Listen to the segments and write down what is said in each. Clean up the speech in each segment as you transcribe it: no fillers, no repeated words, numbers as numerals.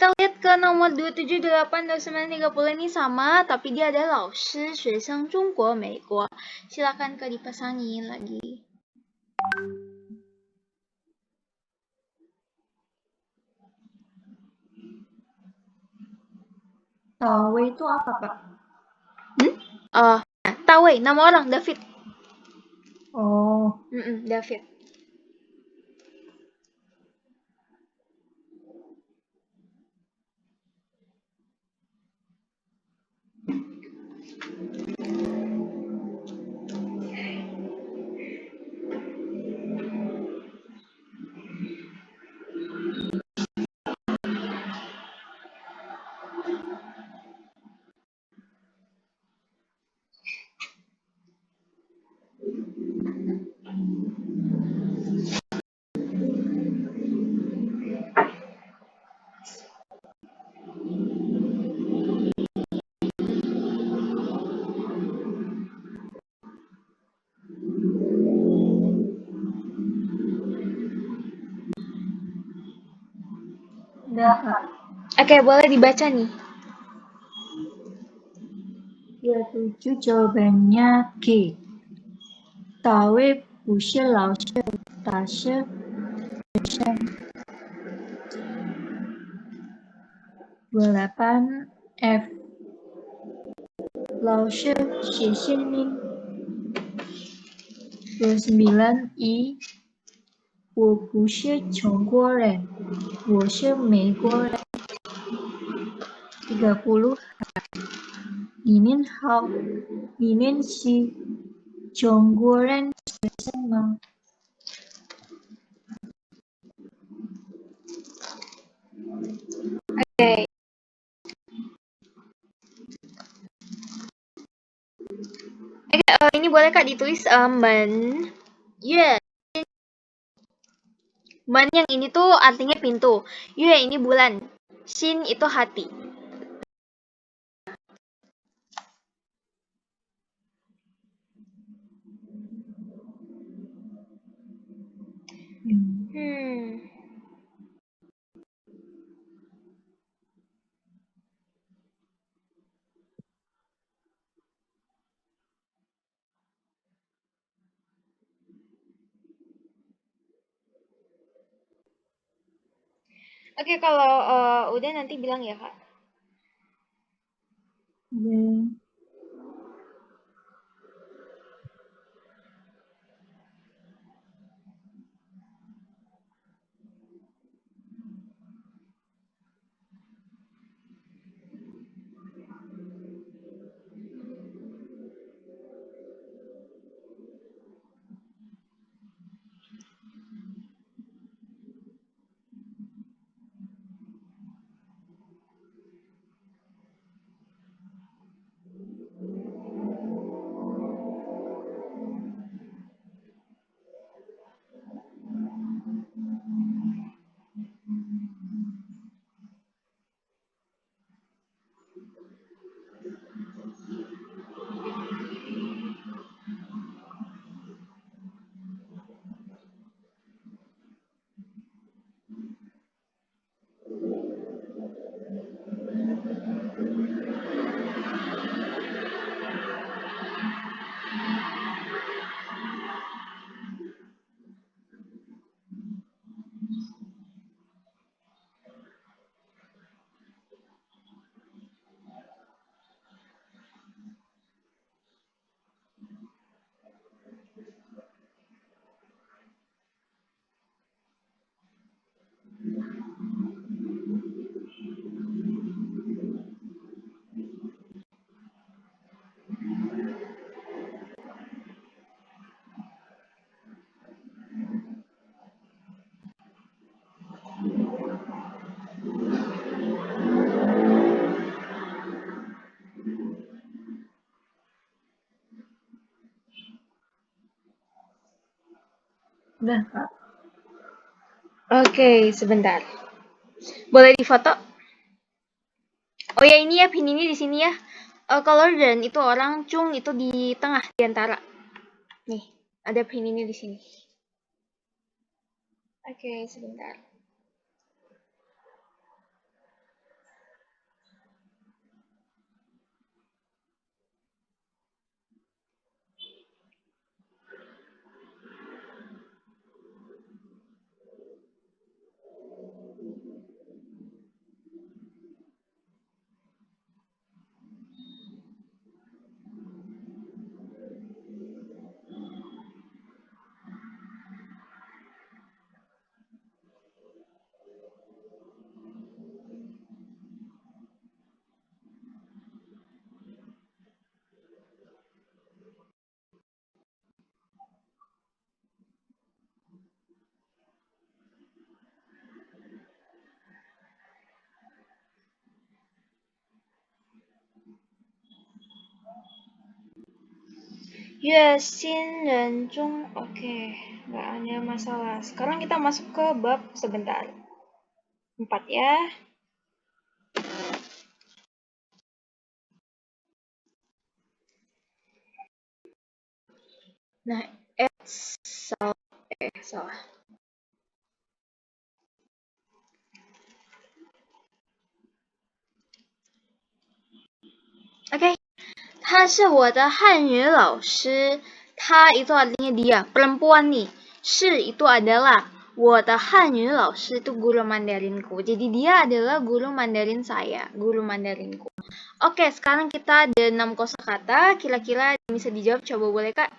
kita lihat ke nomor 2782930 ini sama, tapi dia ada 老师学生中国美国. Silakan Kak dipasangin lagi. Tawei itu apa, Pak? Tawei, nama orang David. Oh. David. Udah, Kak. Oke, boleh dibaca nih. 27 jawabannya G. 大卫不是老师，他是学生。28 F. 老师谢谢您。29 E. 我不是中国人，我是美国人。30 你们好，你们是中国人学生吗？ Oke. Ini boleh Kak ditulis men. Men yang ini tuh artinya pintu. Yue ini bulan. Xin itu hati. Oke, kalau udah nanti bilang ya Kak. Udah, Kak. Oke, sebentar. Boleh difoto? Oh ya, ini ya pin ini di sini ya. Kalau Ren itu orang, Chung itu di tengah di antara. Nih, ada pin ini di sini. Oke, sebentar. Yue xin ren zhong. Oke, nggak ada masalah. Sekarang kita masuk ke bab sebentar. 4 ya. Nah, salah. Oke, 他是我的汉语老师。他itu artinya dia, perempuan nih. 是 itu adalah 我的汉语老师 itu guru Mandarinku. Jadi dia adalah guru Mandarin saya, guru Mandarinku. Oke, sekarang kita ada 6 kosakata. Kira-kira bisa dijawab, coba boleh Kak?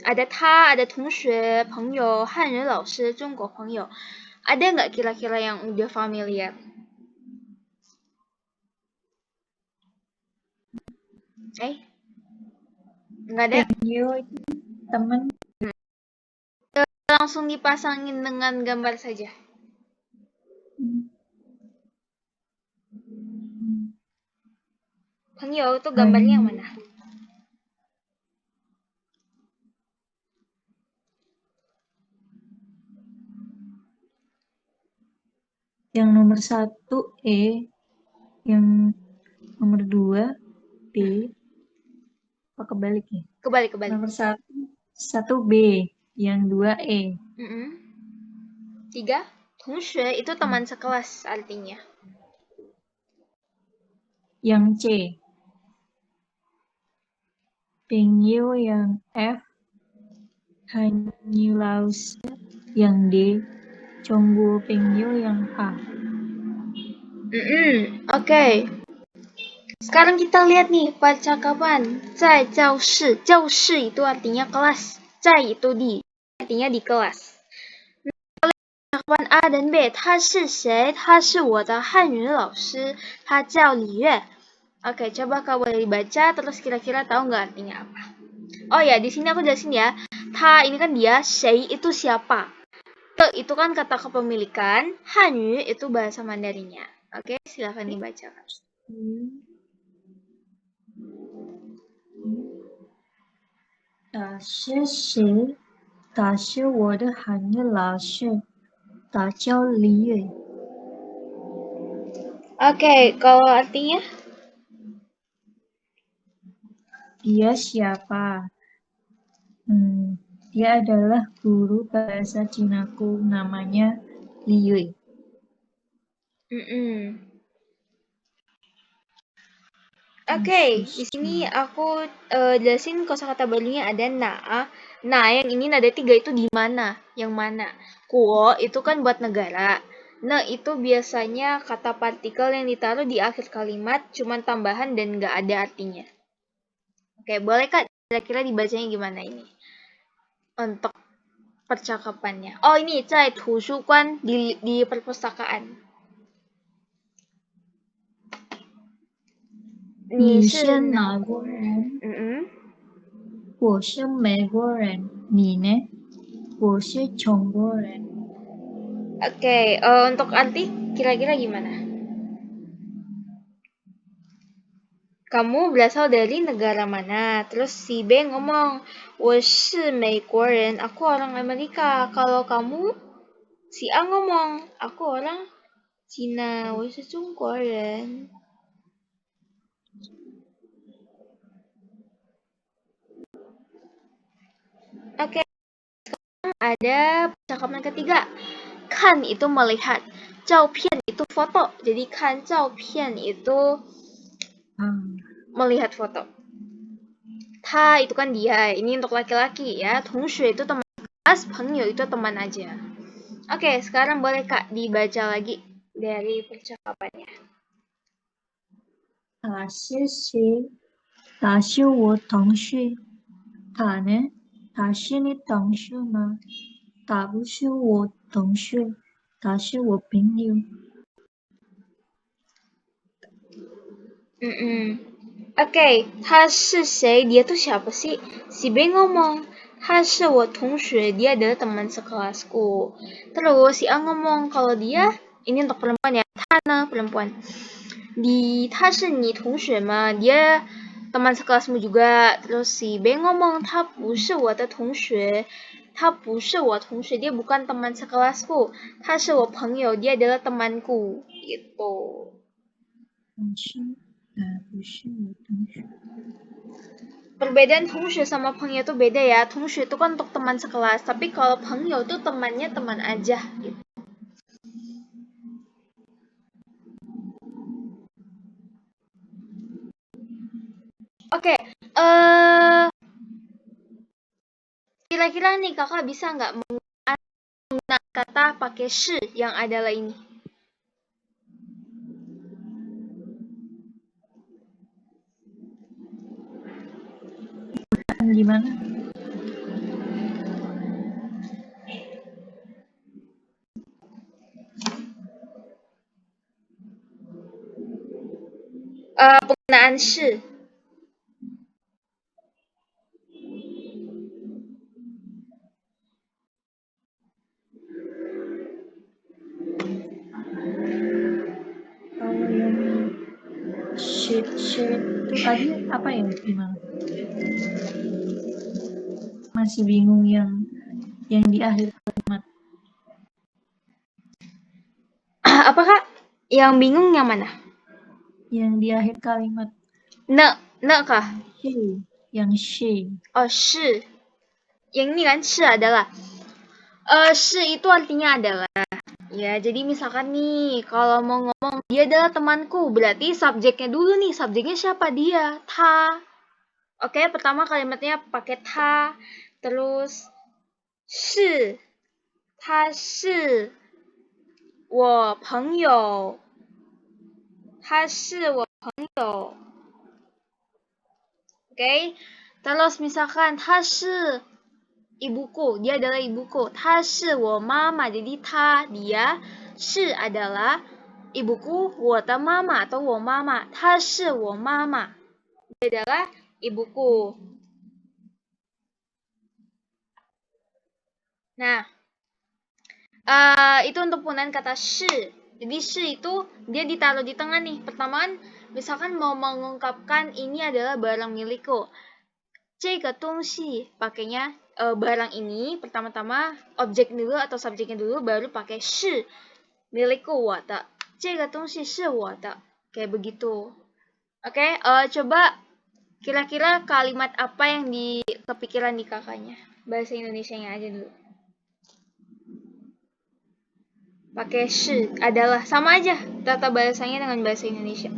Ada ta, ada 同学, 朋友, 汉语老师, 中国朋友. Ada nggak kira-kira yang udah familiar? Nggak ada? Pengyo itu teman. Langsung dipasangin dengan gambar saja. Pengyo itu gambarnya yang mana? Yang nomor 1 E, yang nomor 2 B. Apa kebalik ya? Kebalik. Nomor 1 B, yang 2 E. 3, 同学 itu teman sekelas artinya. Yang C. Pengyo yang F. Hanyu Laos yang D. Chongguo Pengyo yang A. Oke. Sekarang kita lihat nih percakapan. 在教室，教室 itu artinya kelas. 在 itu di, artinya di kelas. Percakapan A dan B. 他是谁？他是我的汉语老师，他叫李月。Oke, coba kau boleh dibaca terus kira-kira tahu nggak artinya apa? Oh ya, di sini aku jelasin ya. Ta ini kan dia, Shei itu siapa? Te itu kan kata kepemilikan, Hanyu itu bahasa Mandarinnya. Oke, silakan dibacakan. 他是谁？他是我的汉语老师，他叫李月。 Oke, kalau artinya? Dia siapa? Dia adalah guru bahasa Cinaku, namanya Li Yui. Oke, di sini aku jelasin kosakata barunya ada na. Nah, yang ini nada 3 itu di mana? Yang mana? Kuo itu kan buat negara. Nah, itu biasanya kata partikel yang ditaruh di akhir kalimat, cuman tambahan dan nggak ada artinya. Oke, boleh Kak kira-kira dibacanya gimana ini? Untuk percakapannya. Oh, ini 在图书馆 di perpustakaan. 你是哪国人？我是美国人。你呢？我是中国人。 Oke, untuk arti kira-kira gimana? Kamu berasal dari negara mana? Terus si B ngomong, 我是美国人, aku orang Amerika. Kalau kamu, si A ngomong, aku orang Cina, 我是中国人. Oke, sekarang ada percakapan ketiga. Kan itu melihat, 照片 itu foto. Jadi kan 照片 itu melihat foto. Ta itu kan dia, ini untuk laki-laki ya. 同学 itu teman kelas, 朋友 itu teman aja. Oke, sekarang boleh Kak dibaca lagi dari percakapannya. 他是谁？他是我同学。他呢？他是你同学吗？他不是我同学，他是我朋友。 Oke, 他是谁? Dia tuh siapa sih? Si B ngomong, 他是我同学, dia adalah teman sekelasku. Terus si A ngomong kalau dia, ini untuk perempuan ya, Tana perempuan. 他是你同学吗? Dia teman sekelasmu juga. Terus si B ngomong, 他不是我的同学，他不是我同学, dia bukan teman sekelasku, 他是我朋友, dia adalah temanku, gitu. 老师，不是我同学。 Perbedaan 同学 sama 朋友 tuh beda ya. 同学 itu kan untuk teman sekelas, tapi kalau 朋友 tuh temannya teman aja gitu. Oke, kira-kira nih kakak bisa nggak menggunakan kata pakai shi yang adalah ini? Gimana? Penggunaan shi. Kalau yang shit itu tadi apa ya? Gimana? Masih bingung yang di akhir kalimat. Apa kak? Yang bingung yang mana? Yang di akhir kalimat. Ne kah? She. Yang she. Oh, shi. Yang ini kan shi adalah. Shi itu artinya adalah. Ya, jadi misalkan nih, kalau mau ngomong dia adalah temanku, berarti subjeknya dulu nih. Subjeknya siapa? Dia. Ta. Oke, pertama kalimatnya pakai ta. Terus shi. Ta shi 我朋友。他是我朋友。Oke. Terus misalkan 他是 ibuku, dia adalah ibuku. 他是我妈妈, jadi dia 是 adalah ibuku, 我的妈妈 atau 我妈妈. 她是我妈妈, dia adalah ibuku. Nah, itu untuk penggunaan kata shi. Jadi shi itu dia ditaruh di tengah nih. Pertama kan, misalkan mau mengungkapkan ini adalah barang milikku. 这个东西 pakainya barang ini pertama-tama objek dulu atau subjeknya dulu, baru pakai 是 milikku 我的. 这个东西是我的. Kayak begitu. Oke, coba kira-kira kalimat apa yang di kepikiran di kakaknya. Bahasa Indonesianya aja dulu. Pakai 是 adalah, sama aja tata bahasanya dengan bahasa Indonesia.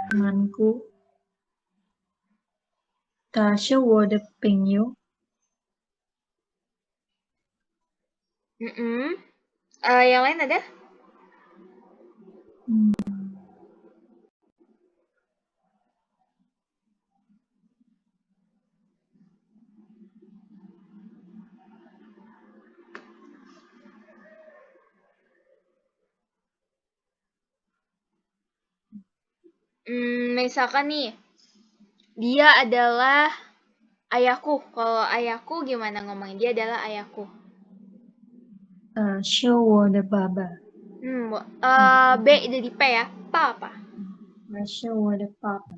Temanku. 他是我的朋友。 Yang lain ada? Misalkan nih, dia adalah ayahku. Kalau ayahku gimana ngomongnya? Dia adalah ayahku. 是我的爸爸。 B jadi P ya. Papa. 是我的爸爸。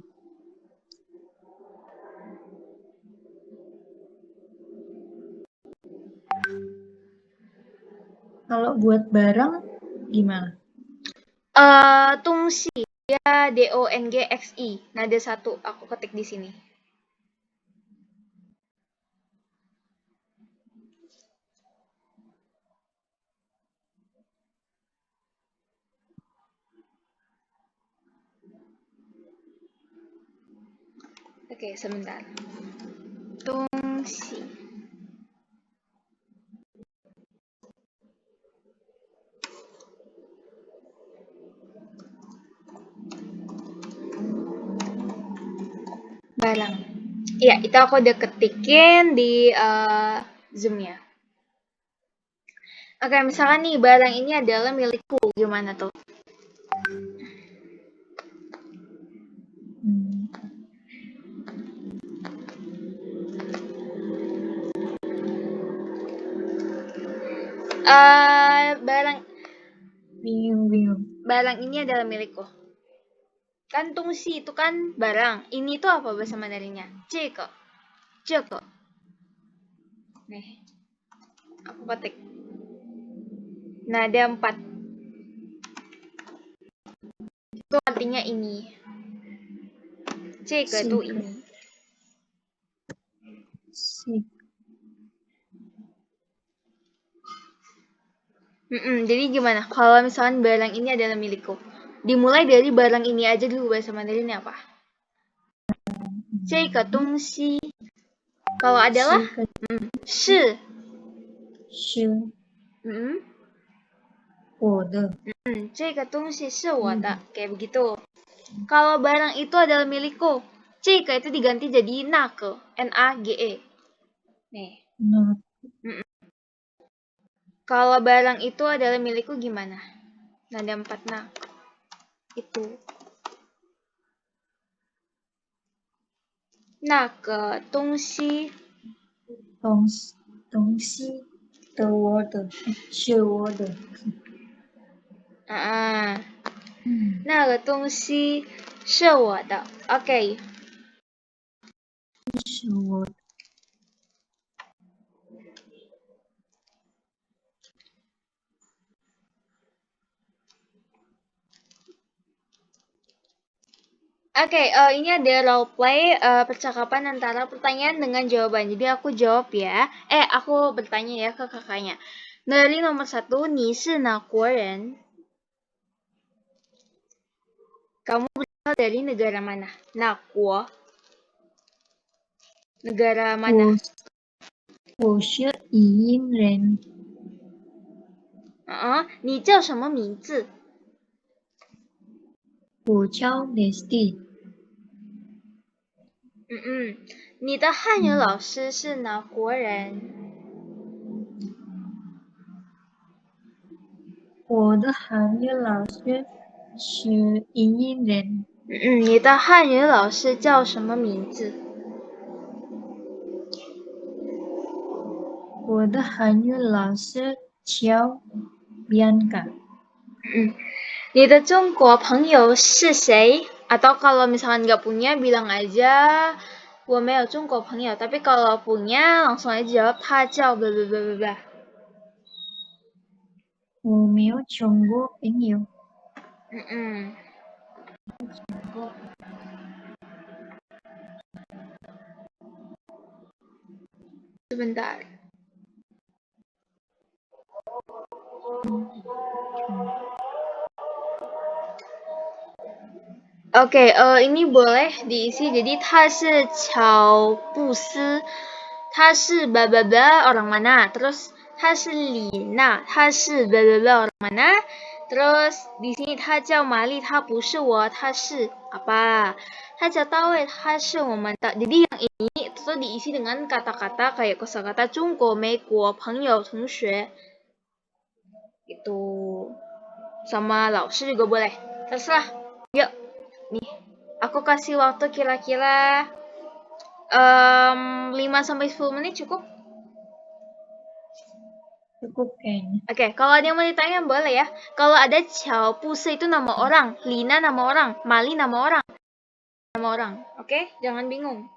Kalau buat barang gimana? Tungsi. Dia DONGXI. Nada satu. Aku ketik di sini. Oke, sebentar. Tungsi. Barang. Iya, itu aku udah ketikin di Zoom-nya. Oke, misalkan nih barang ini adalah milikku. Gimana tuh? Barang Bingung. barang ini adalah milikku. Kan tungsi itu kan barang. Ini tuh apa bahasa Mandarinnya? Jeke. Nih, aku ketik. Nah, ada 4. Itu artinya ini. Jeke itu ini. Jadi gimana? Kalau misalkan barang ini adalah milikku, dimulai dari barang ini aja dulu bahasa Mandarinnya apa? 这个东西 kalau adalah 是我的这个东西是我的kayak begitu. Kalau barang itu adalah milikku, 这个 itu diganti jadi 那个 NAGE. Nih. Kalau barang itu adalah milikku gimana? Nada 4 nak. Itu. 那个东西的我的是我的那个东西是我的 OK 是我的Oke, ini ada role play percakapan antara pertanyaan dengan jawaban. Jadi aku jawab ya. Aku bertanya ya ke kakaknya. Dari nomor 1, 你是哪国人? Kamu berasal dari negara mana? 哪国? Negara mana? 我是宜音人。你叫什么名字？我叫 Leslie。你的汉语老师是哪国人？我的汉语老师是宜音人。你的汉语老师叫什么名字？我的汉语老师叫 Bianca。你的中国朋友是谁? Atau kalau misalkan nggak punya, bilang aja 我没有中国朋友. Tapi kalau punya, langsung aja jawab 他叫 bla bla bla bla bla. 我没有中国朋友。Sebentar. Oke, ini boleh diisi. Jadi 他是乔布斯，他是 bla bla bla orang mana. Terus 他是李娜，他是 bla bla bla orang mana. Terus di sini 他叫玛丽，他不是我，他是 apa? 他叫大卫，他是我们的. Jadi yang ini itu diisi dengan kata-kata kayak kosakata Jungko, Meiko, 朋友、同学. Itu. Sama 老师juga boleh. Terserah. Yuk. Nih, aku kasih waktu kira-kira 5-10 menit cukup? Cukup kayaknya. Oke, kalau ada yang mau ditanya boleh ya. Kalau ada Qiao Puse itu nama orang, Lina nama orang, Mali nama orang. Oke? Jangan bingung.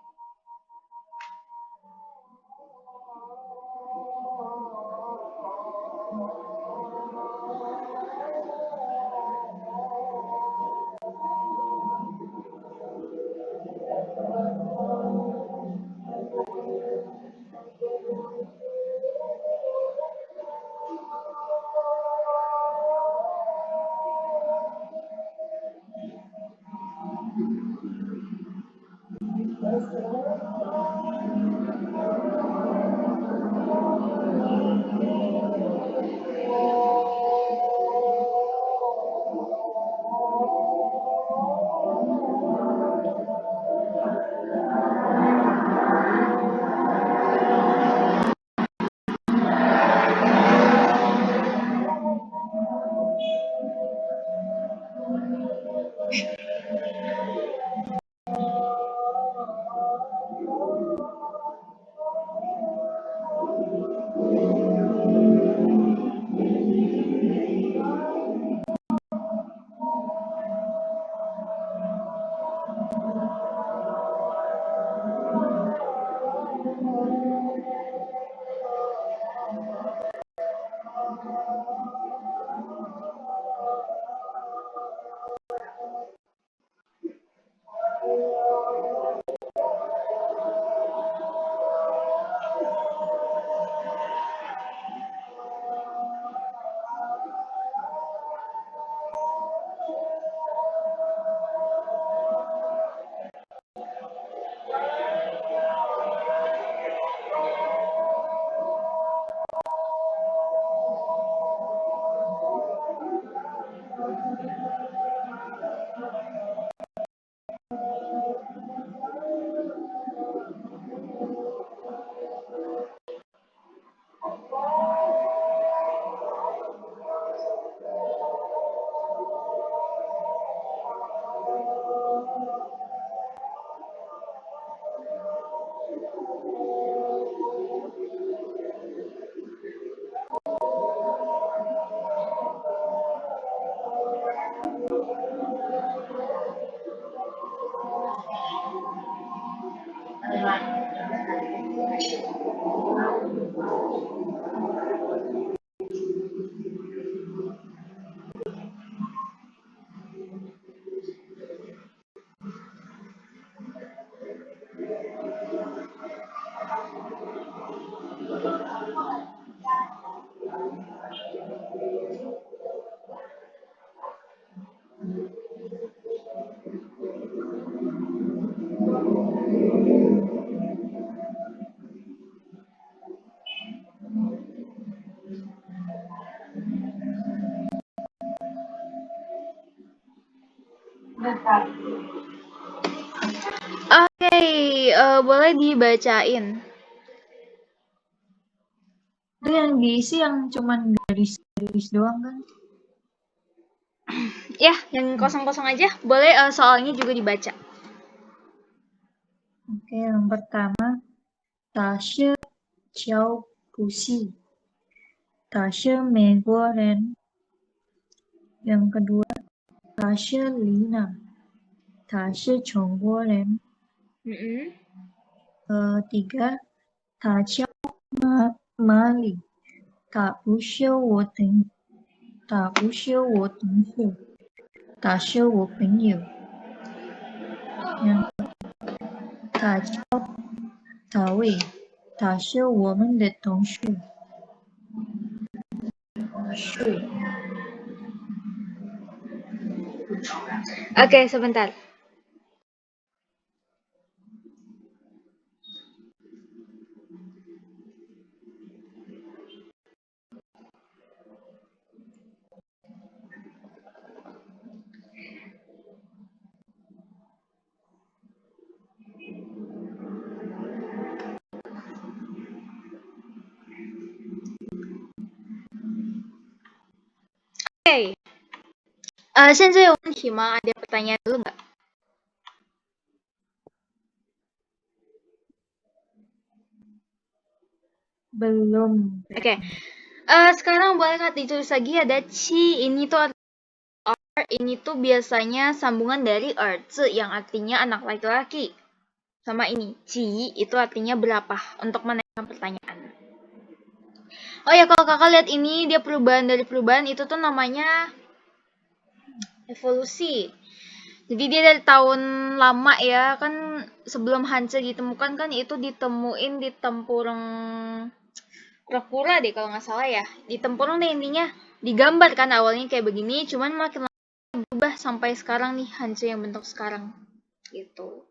Oke, boleh dibacain. Itu yang diisi yang cuman garis-garis doang kan? Ya, yang kosong-kosong aja. Boleh soalnya juga dibaca. Oke, yang pertama, 打是乔普西，打是美国人。Yang kedua, 他是丽娜，他是中国人。Tiga, 他叫玛丽，他不是我同学，他是我朋友。Yang keempat, 他叫大卫，他是我们的同学。Oke, sebentar. Oke. 现在有问题吗？Ada pertanyaan dulu nggak? Belum. Oke. Sekarang boleh Kak ditulis lagi ada ci, ini tuh ini tuh biasanya sambungan dari erzi yang artinya anak laki-laki. Sama ini, ci itu artinya berapa untuk menanyakan pertanyaan. Oh ya, kalau Kakak lihat ini dia perubahan dari perubahan itu tuh namanya evolusi. Jadi dia dari tahun lama ya, kan sebelum Hanzi ditemukan kan itu ditemuin di tempurung kura-kura deh kalau nggak salah ya. Di tempurung deh intinya digambar kan awalnya kayak begini, cuman makin lama berubah sampai sekarang nih Hanzi yang bentuk sekarang. Gitu.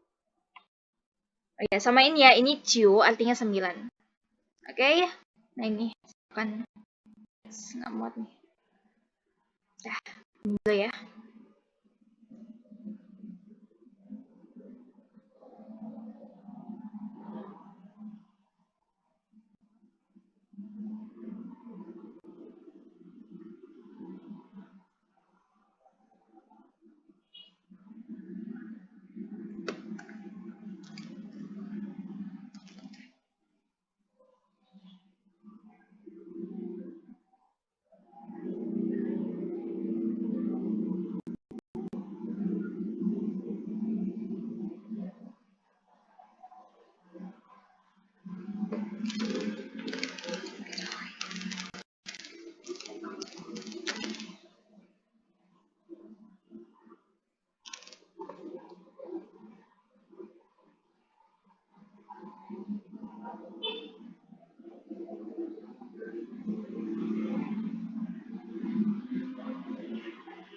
Oh ya, sama ini ya, ini Ciu artinya 9. Oke ya. Nah ini kan nggak muat nih. Dah, dulu ya.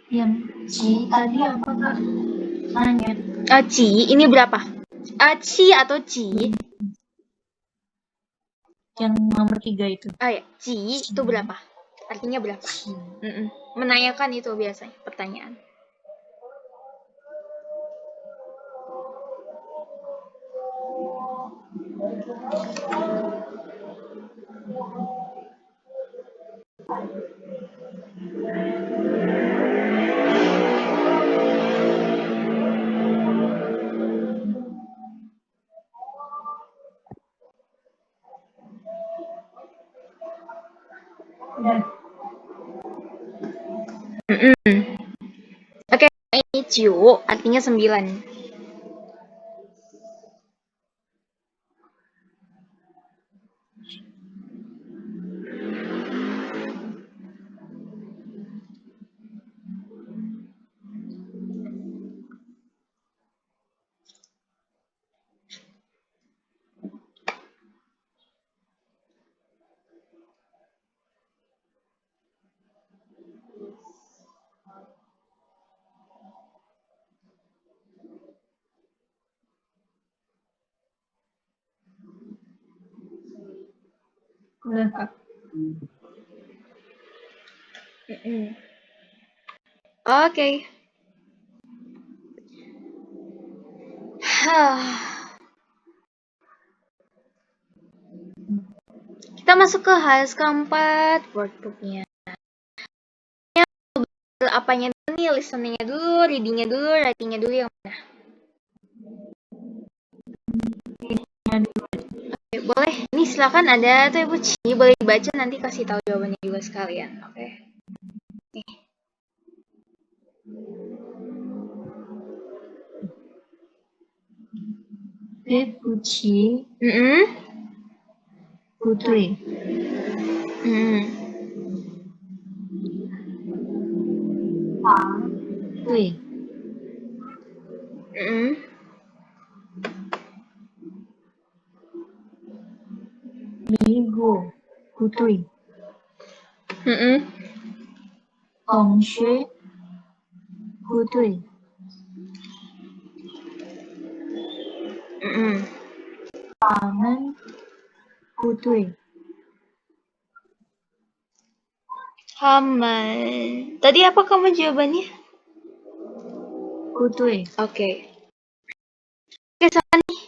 Yang ci tadi apa Kak? Nanya. Ci ini berapa? Ci atau ci? Yang nomor 3 itu. Ya, ci itu berapa? Artinya berapa? Menanyakan itu biasanya pertanyaan. Udah. Oke, ini ciu artinya 9. Udah Kak. Oke. Kita masuk ke HAS keempat, workbooknya. Apanya dulu nih? Listeningnya dulu, readingnya dulu, writingnya dulu yang mana? Oke, boleh. Ini silakan ada tuh Ibu Ci, boleh dibaca nanti kasih tahu jawabannya juga sekalian. Oke. Nih. Puchi, putri. Putri. Minggu, putri. 同学，不对。他们不对。Haman. Tadi apa kamu jawabannya? 不对。 Oke. Oke, sama nih.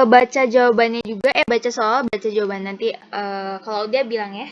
Baca jawabannya juga, baca soal, baca jawaban nanti. Kalau dia bilang ya.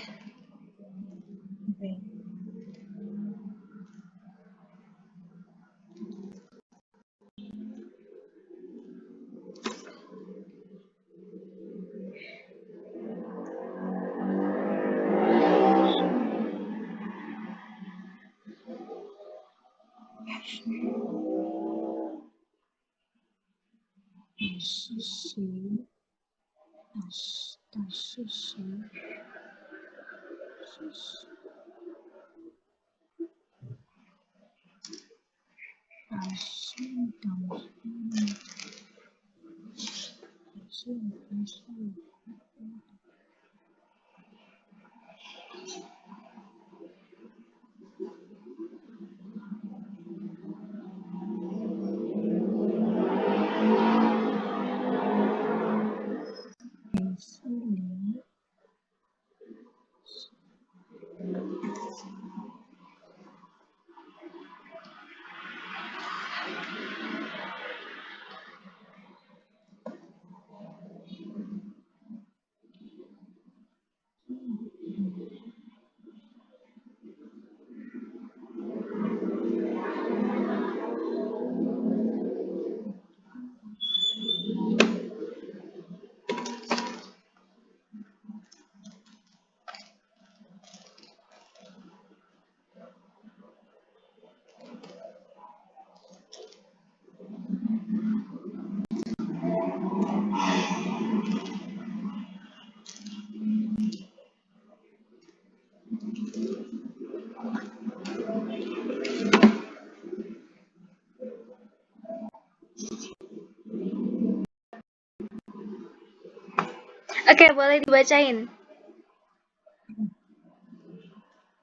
Oke, boleh dibacain.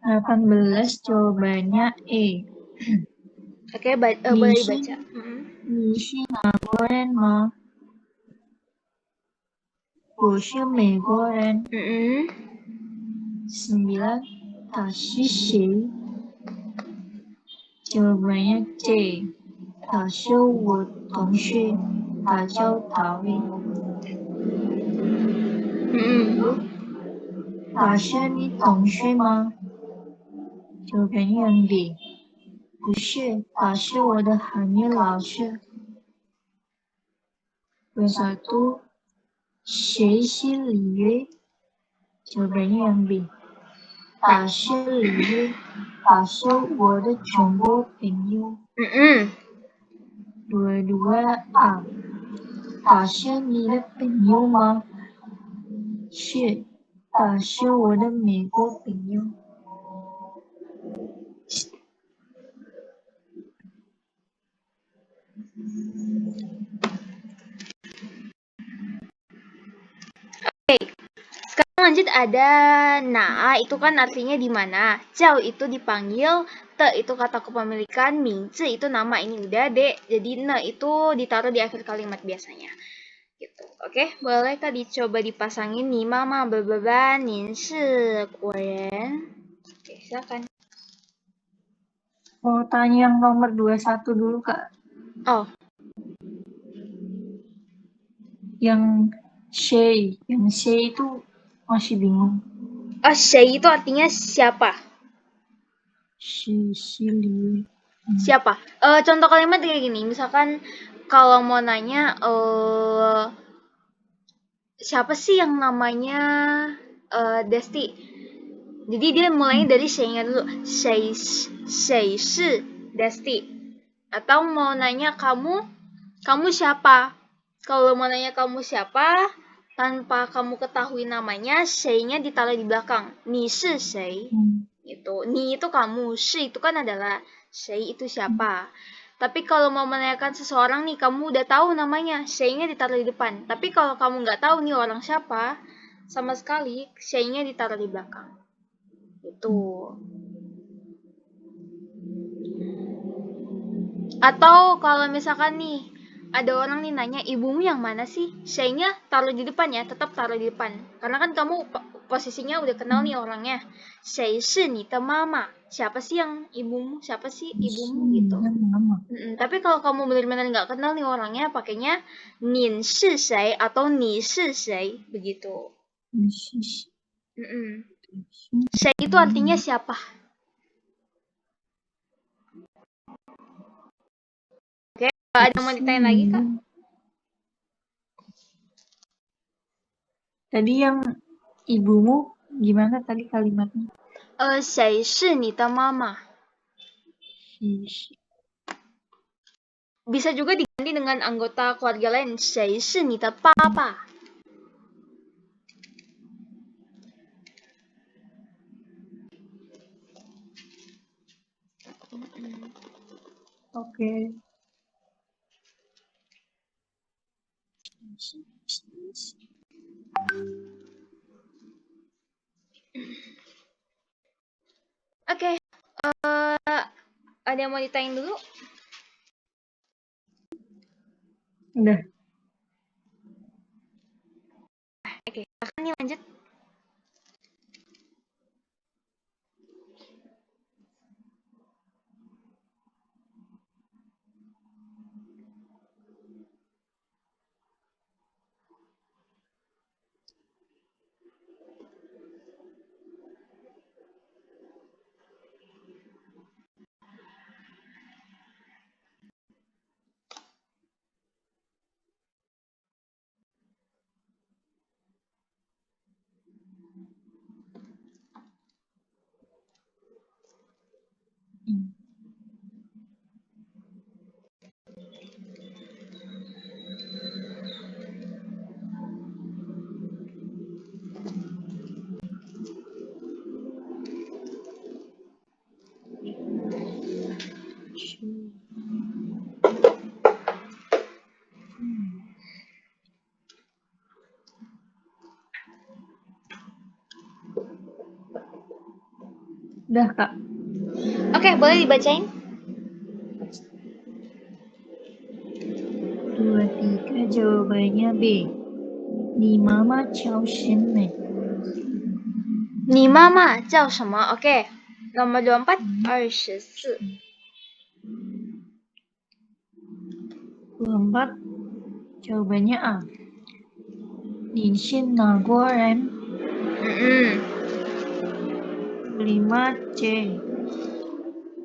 18 jawabannya E. Oke, boleh dibaca. 你是哪国人吗？我是美国人。 9. 他是谁？ jawabannya C. 他是我同学，他叫大卫。他是你同学吗？ jawabannya yang B. 不是，他是我的韩语老师。21. 谁是李月？ jawabannya yang B. 他是李月，他是我的中国朋友。22. A. 他是你的朋友吗？是，他是我的美国朋友。Sekarang lanjut ada na, itu kan artinya di mana. Cao itu dipanggil, te itu kata kepemilikan, mingzi itu nama, ini udah dek. Jadi ne itu ditaruh di akhir kalimat biasanya. Gitu. Oke, boleh tadi coba dipasangin nih mama bla nin shi Korean. Oke, silakan. Mau tanya yang nomor 21 dulu, Kak. Oh. yang Shay itu masih bingung. Shay itu artinya siapa? Sili. Siapa? Contoh kalimat kayak gini, misalkan kalau mau nanya siapa sih yang namanya Desti? Jadi dia mulainya dari Shay-nya dulu. Shay shi Desti. Atau mau nanya kamu siapa? Kalau mau nanya kamu siapa, tanpa kamu ketahui namanya, Shay-nya ditaruh di belakang. Ni shi shay. Gitu. Ni itu kamu, shi itu kan adalah Shay itu siapa. Tapi kalau mau menanyakan seseorang nih, kamu udah tahu namanya, Shay-nya ditaruh di depan. Tapi kalau kamu nggak tahu nih orang siapa, sama sekali, Shay-nya ditaruh di belakang. Itu. Atau kalau misalkan nih, ada orang nih nanya, ibumu yang mana sih? Shay-nya taruh di depan ya, tetap taruh di depan. Karena kan kamu posisinya udah kenal nih orangnya. Shay shi ni de mama. Siapa sih yang ibumu? Siapa sih ibumu gitu. Tapi kalau kamu benar-benar nggak kenal nih orangnya, pakainya nin shi shay atau ni shi shay begitu. Shay itu artinya siapa? Oke, ada yang mau ditanya lagi Kak? Tadi yang ibumu gimana tadi kalimatnya? 谁是你的妈妈? Bisa juga diganti dengan anggota keluarga lain. 谁是你的爸爸? Oke. Oke. Ada yang mau ditanyain dulu? Udah. Oke, akan nih lanjut. Udah, Kak. Oke, boleh dibacain? 2, 3 jawabannya B. Ni mama叫什么? 你妈妈叫什么? Oke. Nomor 24, 24. 24 jawabannya A. 你是哪国人? 25 C.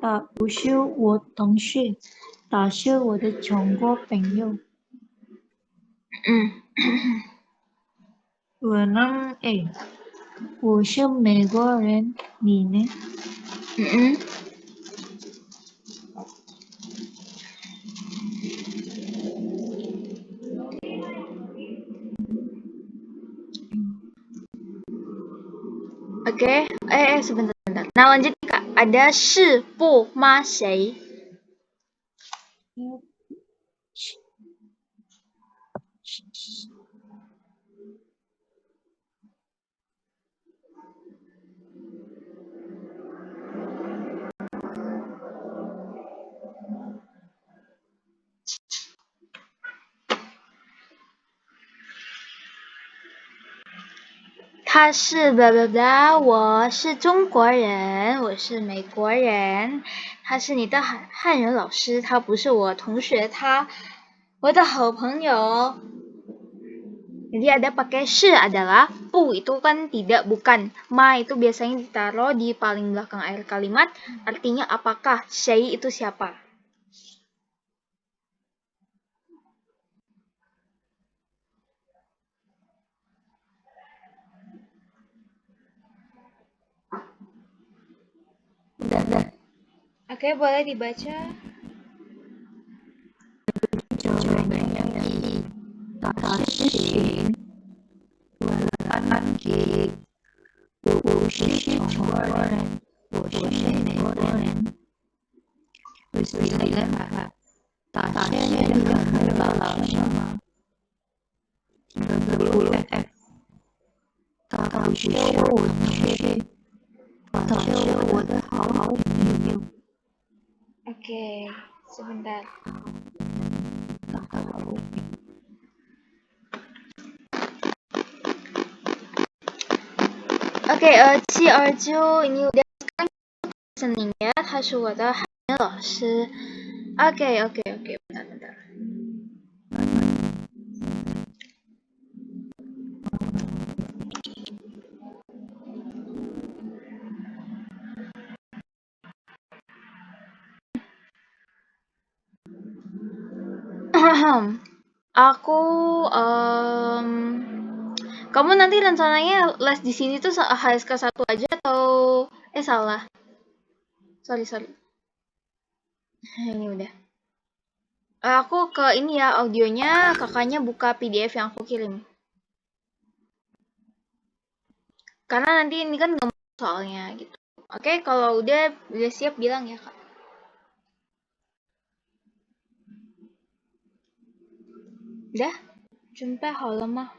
他不是我同学，他是我的中国朋友。26 A. 我是美国人，你呢? Oke. Sebentar. Nah, lanjut Kak. Ada 是不吗谁?他是blah blah blah， 我是中国人，我是美国人。他是你的汉人老师，他不是我同学，他我的好朋友。Jadi ada pakai shi adalah, pu itu kan tidak, bukan. Ma itu biasanya ditaruh di paling belakang akhir kalimat, artinya apakah, syai itu siapa. Oke, boleh dibaca. Oke, sebentar. Oke, Ci Arju ini udah sekarang listening ya. 他是我的海绵老师. Oke, bentar. Aku, kamu nanti rencananya les di sini tuh HSK 1 aja atau salah. Sorry. Ini udah. Aku ke ini ya, audionya kakaknya buka PDF yang aku kirim. Karena nanti ini kan nggak soalnya gitu. Oke, kalau udah siap bilang ya, Kak. Udah? 准备好了吗?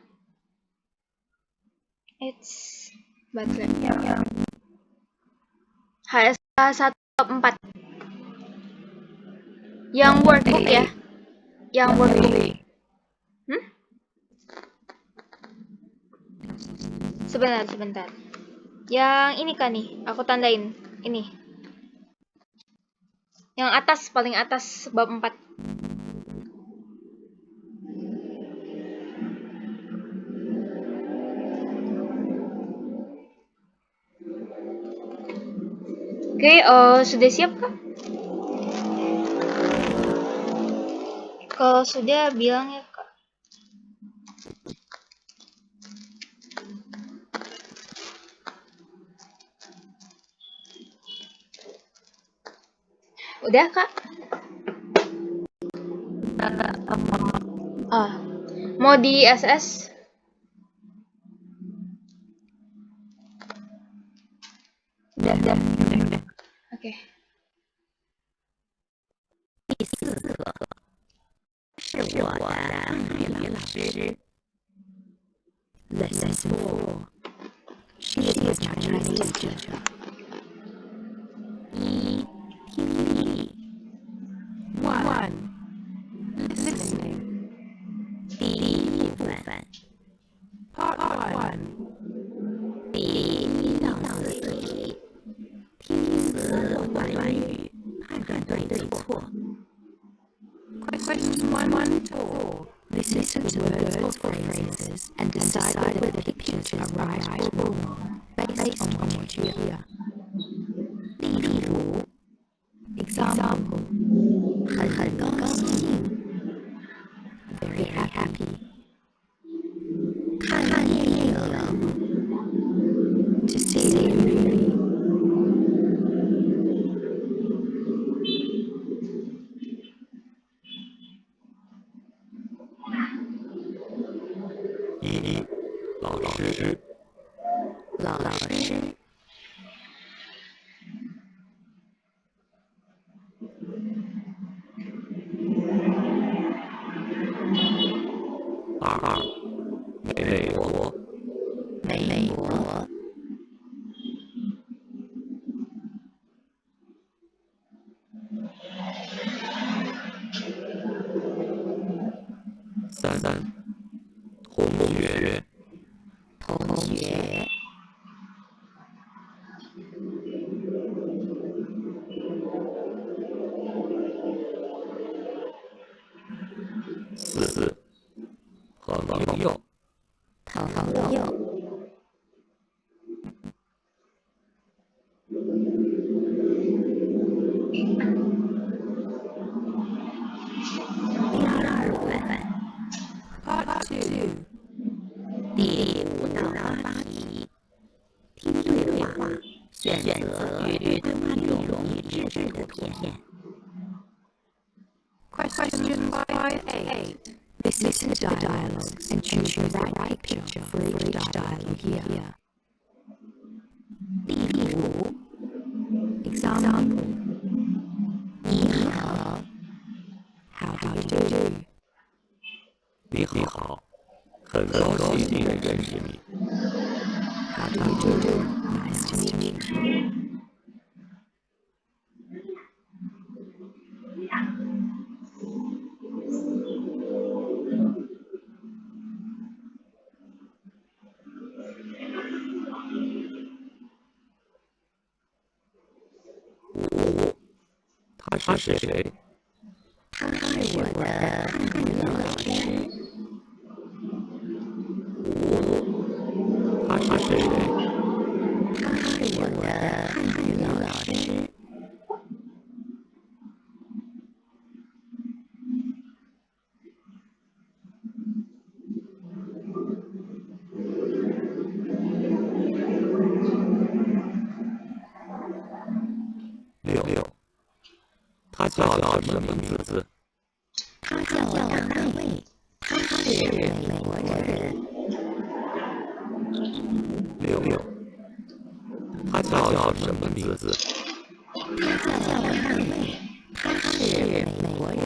It's baterai. HSK 1/4. Yang workbook ya. Yang workbook. Sebentar. Yang ini kan nih, aku tandain. Ini. Yang atas, paling atas, bab 4. Oke, sudah siap Kak? Kalau sudah bilang ya Kak. Udah Kak? Mau di SS? Udah. Oke. 是我的日语老师。Lesson 4. She is my Chinese teacher. 一、听力 1. Listening 第一部分 Part 1第1到4题听词或短语判断对错 Question 1 to 4 Listen to words or phrases and decide whether the pictures are right or wrong based on what you hear. 例如 Example 很高兴 Very happy 看电影 To see a movie 一、老师 2. 美国 3. 同学 4. 和朋友选择与对话内容一致的图片。Question 5A. Listen to the dialogues and choose the right picture for each dialogue you hear. 例如 Example. 你好 How do you do? 你好，很高兴认识你。 How do you do? Nice to meet you. 他是谁？他是我的汉语老师。他是谁？他是我的汉语老师。六，他叫什么名字？他叫大卫，他是美国人。六，他叫什么名字？他叫大卫，他是美国人。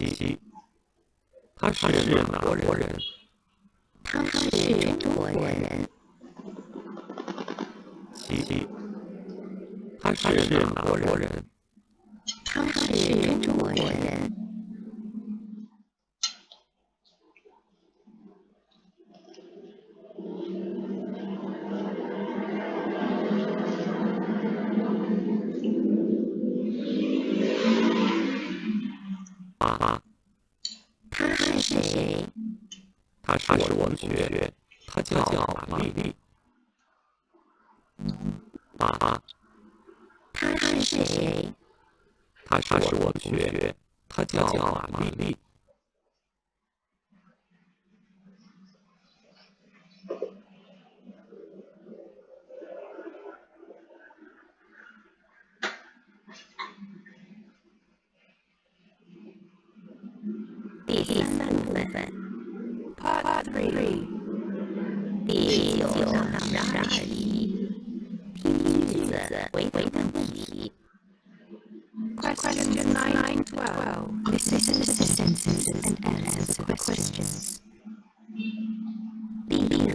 7，他是哪国人？他是中国人。7，他是哪国人？他是中国人。8，他是谁？他是我的同学，他叫玛丽。8，他是谁？他是我的同学，他叫玛丽。第3部分 Part 3第9到12题，听句子回答问题。Questions 9 to 12. Listen to the sentences and answer the questions. 例如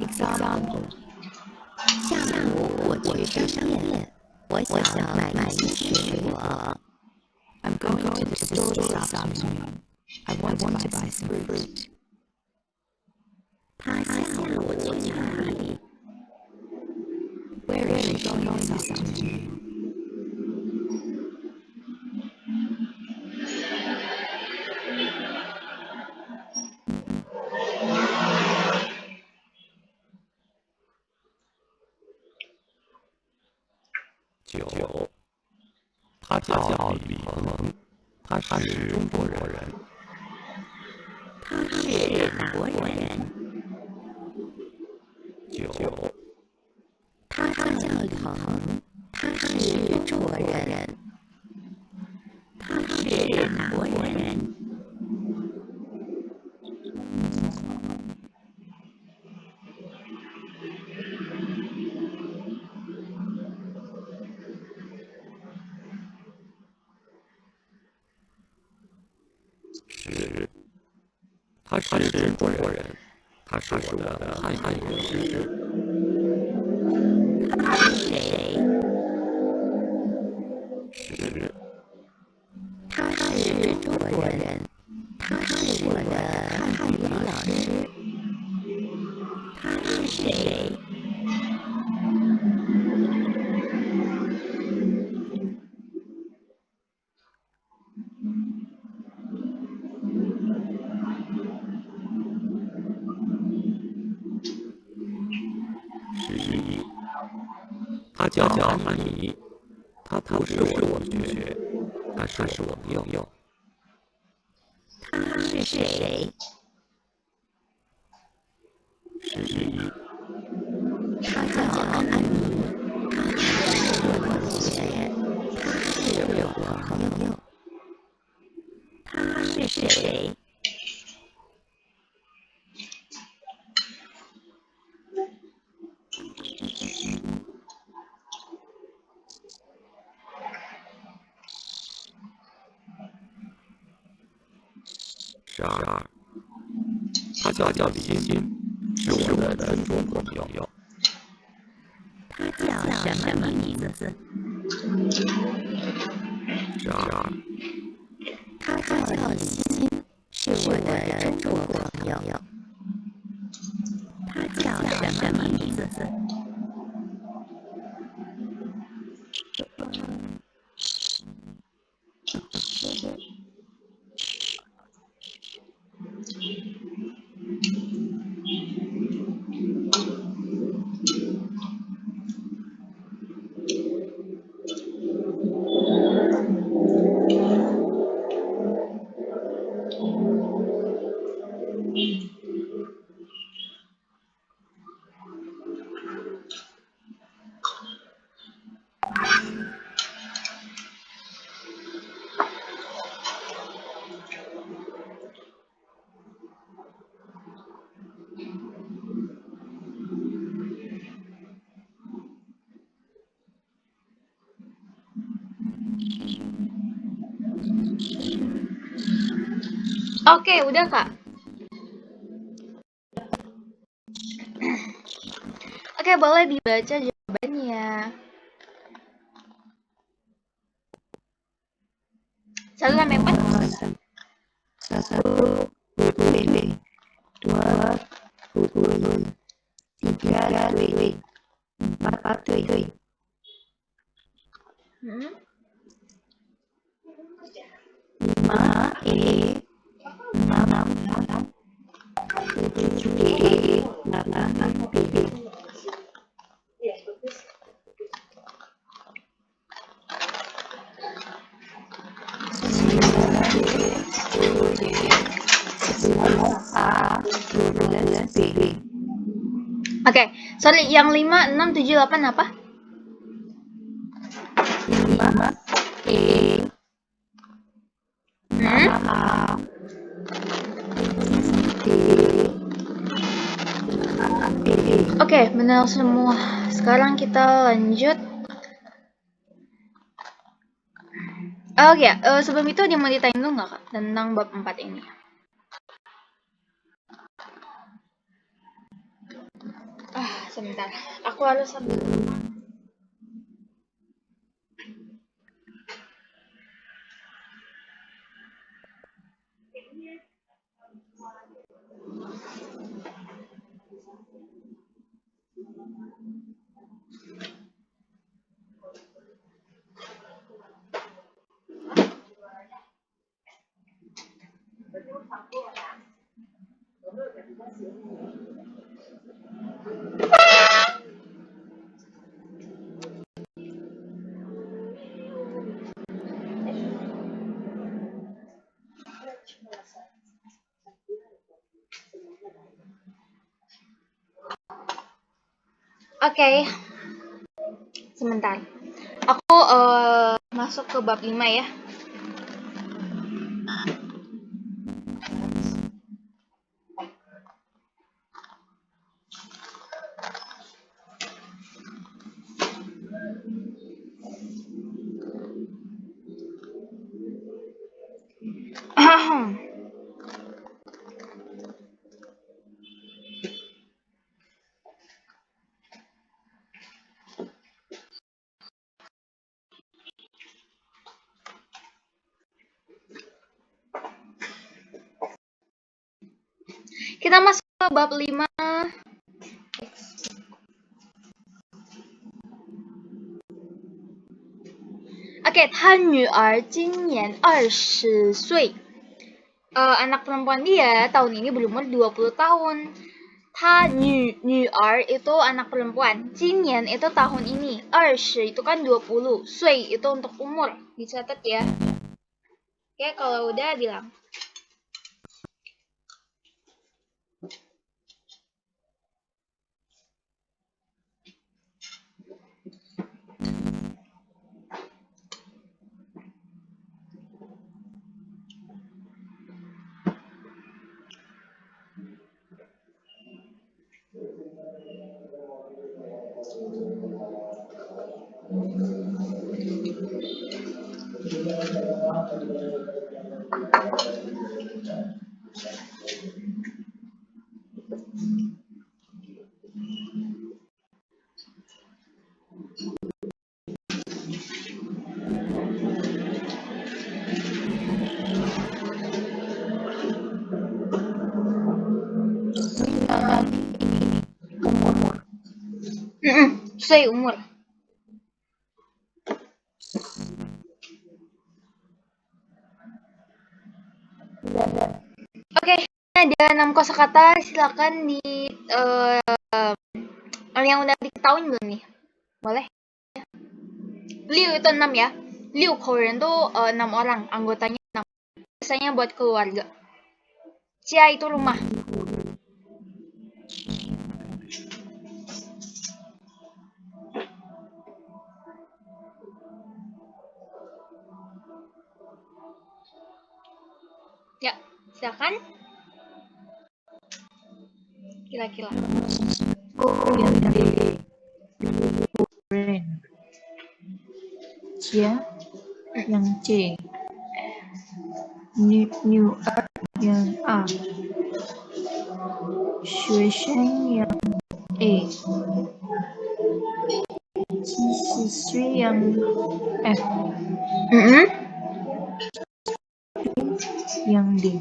Example. 下午我去商店，我想买一些水果。I'm going to the store this afternoon. I want to buy some fruit. 他下午去哪里 Where is she going this afternoon? 9，他叫李鹏，他是中国人。他是哪国人9，他叫李鹏，他是中国人。他是哪国人10，他是中国人，他是我的汉语老师。他是谁10，他是中国人，他是我的汉语老师。他是谁11，他叫安妮，他不是我同学，他是我朋友。他是谁？11，他叫安妮，他不是我同学，他是我朋友。他是谁？12，他叫李欣，是我的中国朋友。他叫什么名字12，他叫李欣，是我的中国朋友。他叫什么名字Oke, udah Kak. Oke, boleh dibaca jawabannya. 1 sampai 4. 1 betul, 2 betul, 3 betul, 4 betul. 5 6 7 8 betul. Oke, sorry, yang 5, 6, 7, 8 apa? 5 Oke, benar semua. Sekarang kita lanjut. Oh ya, sebelum itu dia mau ditanya dulu nggak Kak tentang bab 4 ini? Sebentar. Aku harus sambil. Oke. Sebentar. Aku masuk ke bab 5 ya. Kita masuk ke bab 5. Oke, 他女儿今年20岁. Anak perempuan dia tahun ini berumur 20 tahun. 他女儿 itu anak perempuan. 今年 itu tahun ini. 20 itu kan 20. 岁 itu untuk umur. Dicatat ya. Oke, kalau udah bilang. Mm-mm, 岁 umur. Oke, ada 6 kosakata. Silakan di yang udah diketahui belum nih? Boleh? Liu itu 6 ya. Liu Korean tuh 6 orang, anggotanya 6. Biasanya buat keluarga. Jia itu rumah. Ya, silakan. Kira-kira. yang D. Korean. Jia yang C. New yang A. Xuesheng yang E. Siswi yang F. Mm-mm. yang D.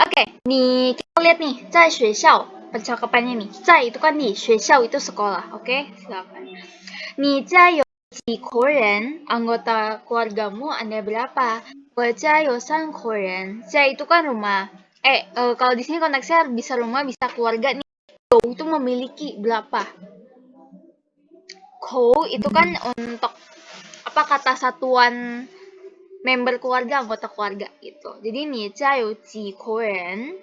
Oke, nih kita lihat nih, 在学校 percakapannya nih. 在 itu kan di, 学校 itu sekolah, oke? Silakan. 你家有几口人? Anggota keluargamu ada berapa? 我家有3口人. 家 itu kan rumah. Kalau di sini konteksnya bisa rumah, bisa keluarga nih. 有 itu memiliki berapa? 口 itu kan untuk apa kata satuan member keluarga, anggota keluarga gitu. Jadi 你家有几口人?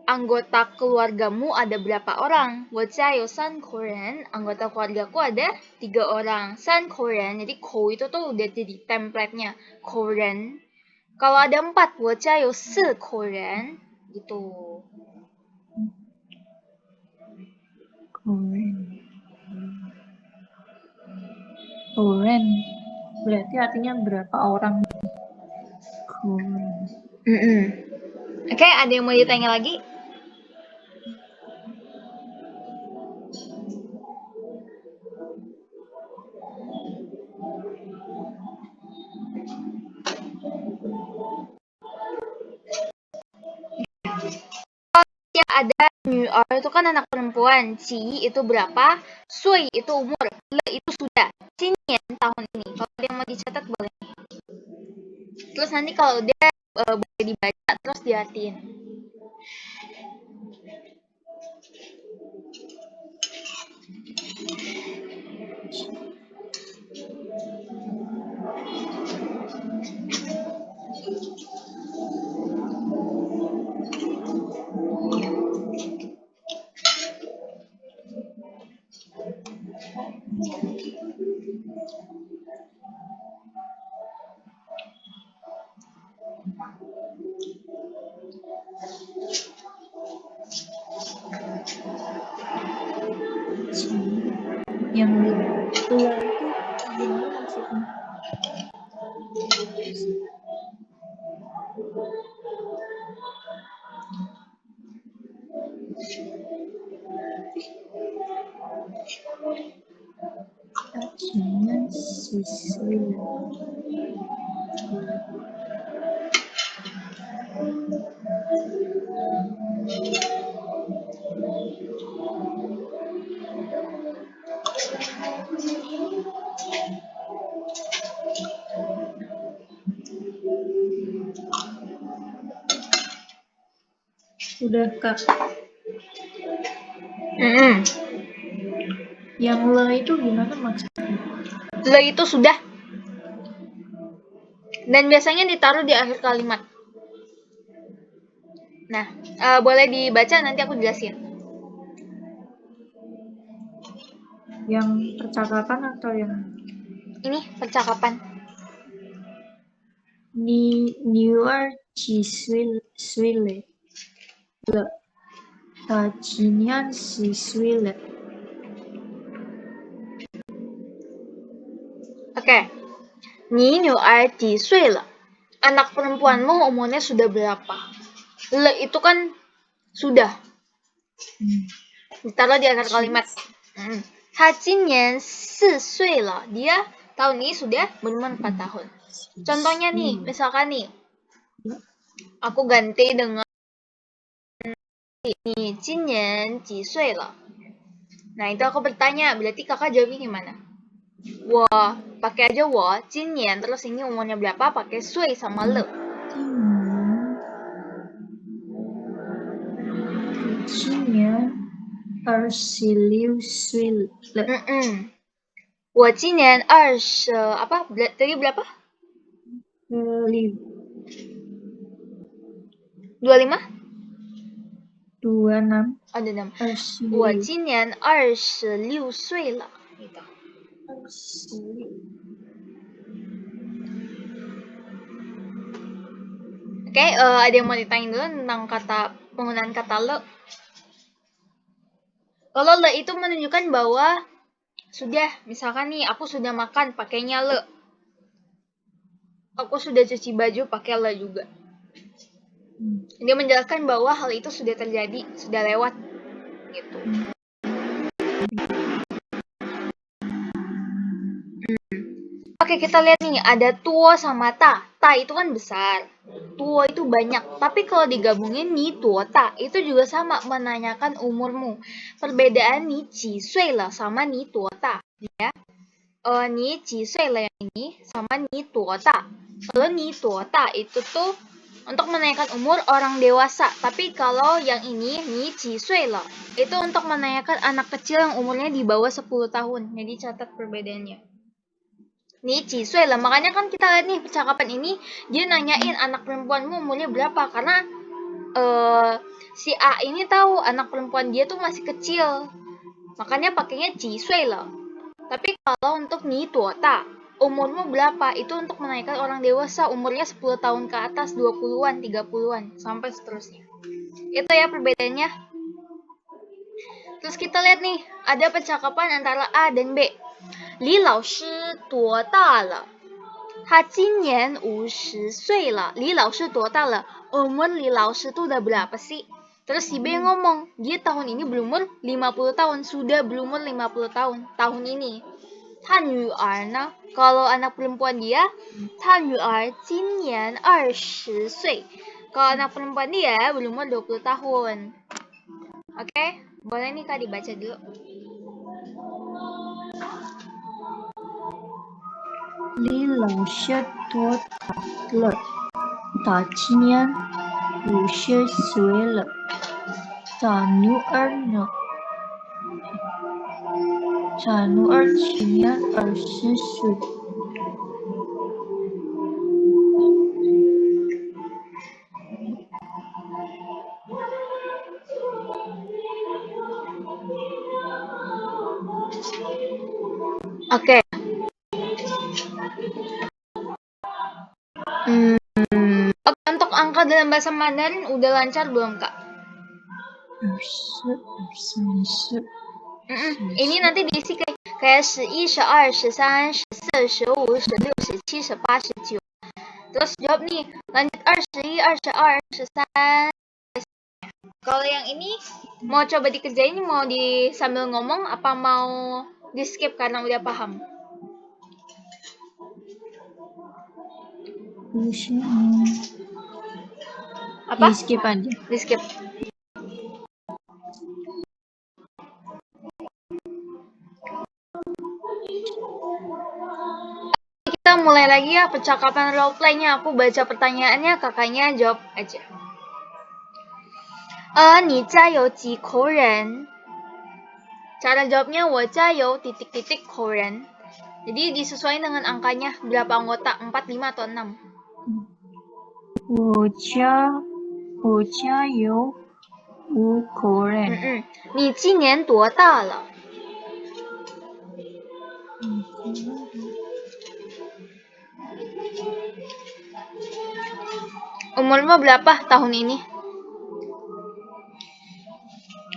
Anggota keluargamu ada berapa orang? 我家有3口人. Anggota keluargaku ada 3 orang. 3口人. Jadi 口 itu tuh udah jadi template-nya. 口人. Kalau ada 4, 我家有4口人. Gitu. Korean. Berarti artinya berapa orang? Korean. Oke, ada yang mau ditanya lagi? Ya, ada New itu kan anak perempuan. Ci itu berapa? Sui itu umur. Le itu sudah. Cinian tahun ini. Kalau ada yang mau dicatat boleh. Terus nanti kalau udah boleh dibaca terus diartiin. Yang tua itu gimana maksudnya? Artinya siswi. Sudah, Kak. Yang le itu gimana maksudnya? Le itu sudah. Dan biasanya ditaruh di akhir kalimat. Nah, boleh dibaca nanti aku jelasin. Yang percakapan atau yang Ini percakapan. Ni er qi sui le? Ta jinian 10岁了. Oke. Ni er ji sui le. Anak perempuanmu umurnya sudah berapa? Le itu kan sudah. Ditaruh di akhir kalimat. Ta jinian 4岁了. Dia tahun ini sudah berumur 4 tahun. Contohnya nih, misalkan nih. Aku ganti dengan ni jinian ji sui le. Nah, itu aku bertanya, berarti kakak jawabnya gimana? Wah, pakai aja wah, jinian, terus ini umurnya berapa, pakai sui sama le. 今年26岁了. 我今年20 apa? Tadi berapa? 25. 26? 26. Oh, 26. 26. 我今年26岁了. Gitu. 26. Oke, ada yang mau ditanya dulu tentang penggunaan kata le? Kalau le itu menunjukkan bahwa sudah, misalkan nih aku sudah makan pakainya le. Aku sudah cuci baju pakai le juga. Dia menjelaskan bahwa hal itu sudah terjadi, sudah lewat gitu. Oke, kita lihat nih, ada tuo sama ta. Ta itu kan besar, tuo itu banyak. Tapi kalau digabungin ni tuo ta, itu juga sama, menanyakan umurmu. Perbedaan ni ji sui le sama ni tuo ta, ya. Ni ji sui le yang ini sama ni tuo ta. Kalau ni tuo ta itu tuh untuk menanyakan umur orang dewasa. Tapi kalau yang ini ni ji sui le, itu untuk menanyakan anak kecil yang umurnya di bawah 10 tahun. Jadi catat perbedaannya. Nih cisui lah, makanya kan kita lihat nih percakapan ini dia nanyain anak perempuanmu umurnya berapa, karena si A ini tahu anak perempuan dia tuh masih kecil, makanya pakainya cisui lah. Tapi kalau untuk nih tuota, umurmu berapa, itu untuk menanyakan orang dewasa umurnya 10 tahun ke atas, 20-an, 30-an, sampai seterusnya. Itu ya perbedaannya. Terus kita lihat nih, ada percakapan antara A dan B. Li Lao Shi duo da le? Ta jinian 50岁了. Li Lao Shi duo da le? Umur Li Lao Shi itu udah berapa sih? Terus si B ngomong, dia tahun ini berumur 50 tahun, sudah berumur 50 tahun, tahun ini. Ta nyu'er ne? Kalau anak perempuan dia, ta nyu'er jinian 20岁. Kalau anak perempuan dia berumur 20 tahun. Oke, boleh nih Kak dibaca dulu. 李老师多大了？他今年50岁了。他女儿呢？他女儿今年20岁。Oke. Untuk angka dalam bahasa Mandarin udah lancar belum, Kak? 20, 30. Ini nanti diisi kayak 11, 12, 13, 14, 15, 16, 17, 18, 19. Terus jawab nih, lanjut 21, 22, 23. Kalau yang ini mau coba dikerjain, mau sambil ngomong apa mau di skip karena udah paham? Apa? Di skip aja. Di skip. Kita mulai lagi ya percakapan roleplay-nya. Aku baca pertanyaannya, kakaknya jawab aja. 你家有几口人? Cara jawabnya 我家有 titik-titik 口人. Jadi disesuaikan dengan angkanya berapa anggota, 4, 5 atau 6. 我家有5口人。你今年多大了? Umurmu berapa tahun ini?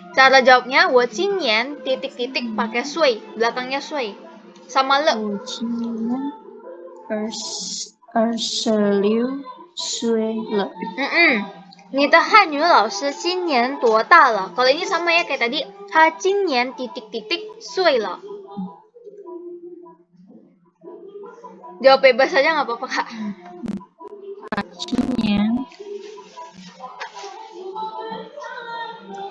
Cara jawabnya 我今年 titik-titik pakai 岁 belakangnya 岁 sama le. 我今年26岁了。你的汉语老师今年多大了? Kalau ini sama ya kayak tadi, 他今年 titik-titik 岁了. Jawab bebas aja nggak apa-apa Kak. 今年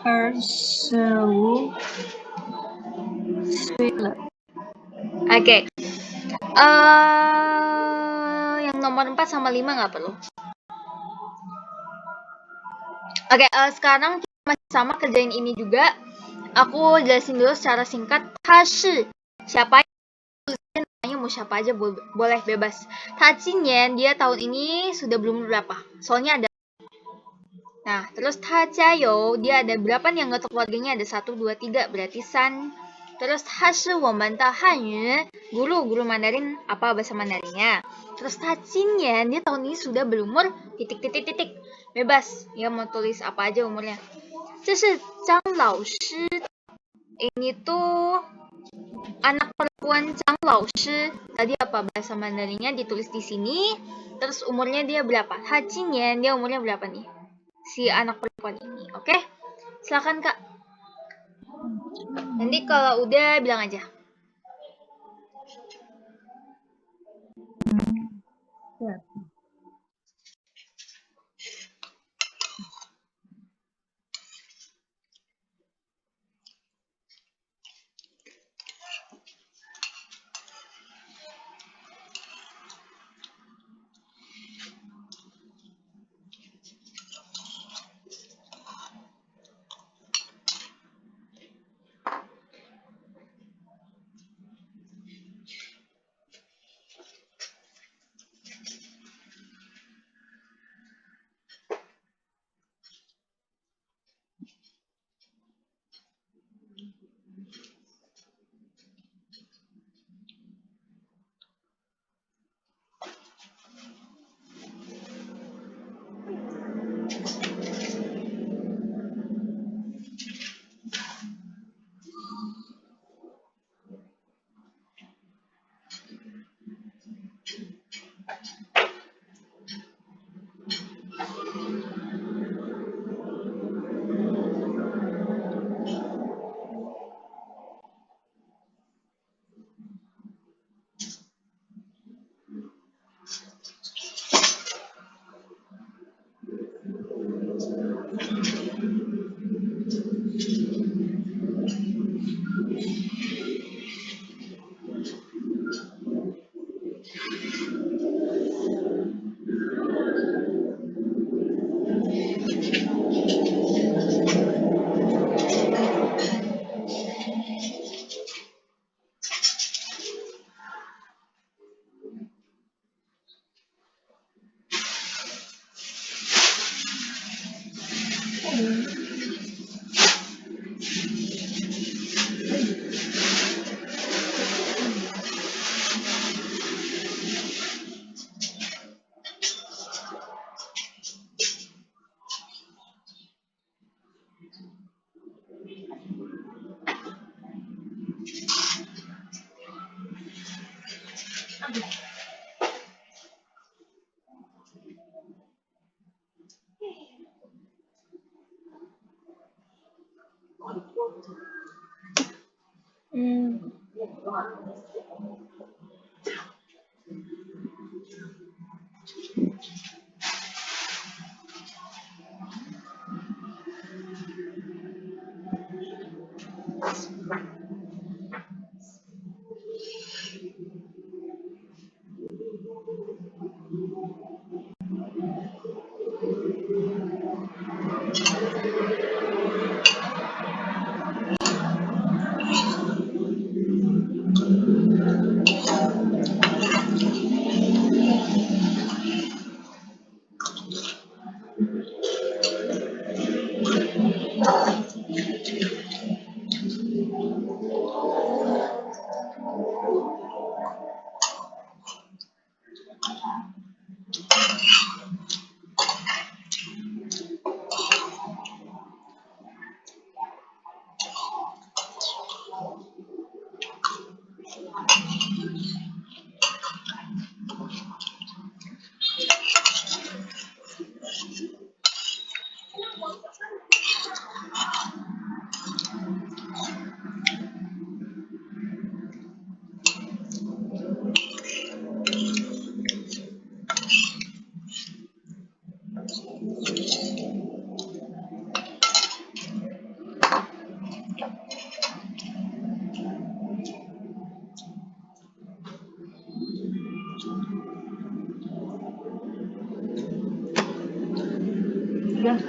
25岁了。Oke. Yang nomor 4 sama 5 nggak perlu. Oke, sekarang kita masih sama kerjain ini juga. Aku jelasin dulu secara singkat. 他是 siapa? Namanya mau siapa aja boleh bebas. 他今年 dia tahun ini sudah belum berapa. Soalnya ada. Nah, terus 他家有 dia ada berapa nih anggota keluarganya? Ada 1, 2, 3 berarti san. Terus 他是我们的汉语 guru Mandarin apa bahasa Mandarinnya. Terus 他今年 dia tahun ini sudah berumur titik-titik-titik. Bebas, ya mau tulis apa aja umurnya. 这是张老师 ini tuh anak perempuan Zhang老师. Tadi apa bahasa Mandarinnya ditulis di sini. Terus umurnya dia berapa? 他今年 dia umurnya berapa nih? Si anak perempuan ini, oke? Silakan Kak. Nanti kalau udah bilang aja. Ya.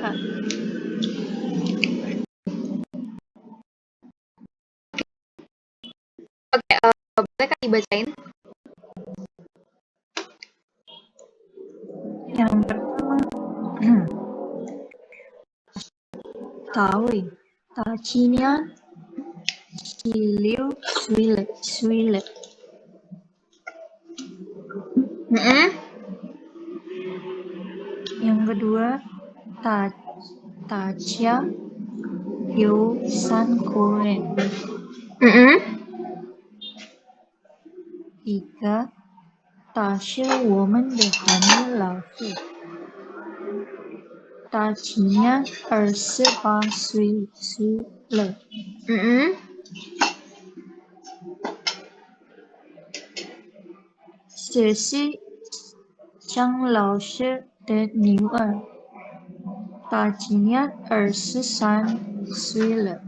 4. Oke, boleh kan dibacain? Yang pertama, Tawi, Tacinian, Siliu, Suile. Yang kedua, Tacia, Yu, San, Koren. 3. 大是我们的韩语老师，他今年28岁了。这是张老师的女儿，她今年23岁了。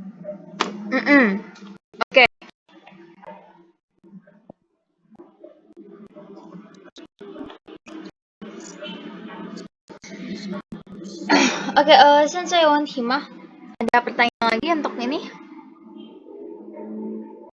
Oke. Oke, Sensei 有问题吗？ Ada pertanyaan lagi untuk ini?